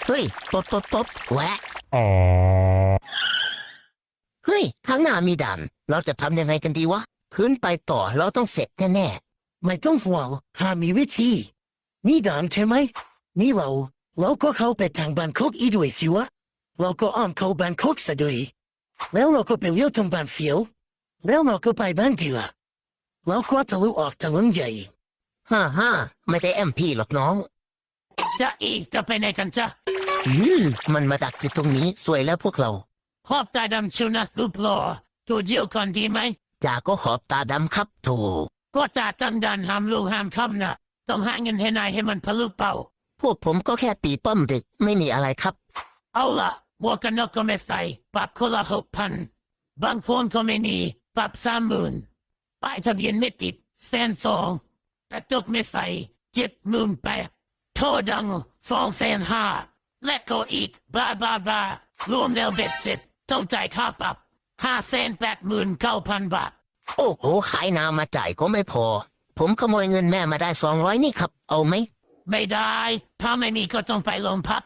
เฮ้ยปบแหวะอ๋อเฮ้ยข้างหน้ามีด่านเราจะทำยังไงกันดีวะขึ้นไปต่อเราต้องเสร็จแน่ไม่ต้องห่วงหามีวิธีนี่ด่านใช่ไหมนี่เราก็เข้าไปทางแบงคอกอีกด้วยสิวะเราก็อ้อมเข้าแบงคอกซะด้วยแล้วเราก็ไปเลี้ยวตรงแบงเฟียวแล้วเราก็ไปแบงดีละแล้วก็ทะลุออกถนนใหญ่ ๆฮ่าไม่ได้แอมพี่หรอกน้อง จะอีกจะไปไหนกันจ๊ะ อืมมันมาดักอยู่ตรงนี้สวยแล้วพวกเรา ขอบตาดำชิวนะรูปหล่อตัวเดียวก่อนดีไหม จ่าก็ขอบตาดำครับโถ ก็จ่าจำดันห้ามลูกห้ามคำนะต้องหาเงินให้นายให้มันพลุเป่า พวกผมก็แค่ตีป้อมเด็กไม่มีอะไรครับ เอาละหมวกกันน็อกก็ไม่ใส่ปรับคนละ6,000บางคนก็ไม่มีปรับ30,000ป้ายทะเบียนไม่ติด120,000แต่ตกไม่ใส่78,000โทษดัง250,000และก็อีกบลาบลาบลารวมแล้วเบ็ดเสร็จต้องจ่ายค่าปรับ589,000 บาท โอ้โหขายนามาจ่ายก็ไม่พอ ผมขโมยเงินแม่มาได้200นี่ครับ เอาไหม ไม่ได้ ถ้าไม่มีก็ต้องไปโรงพัก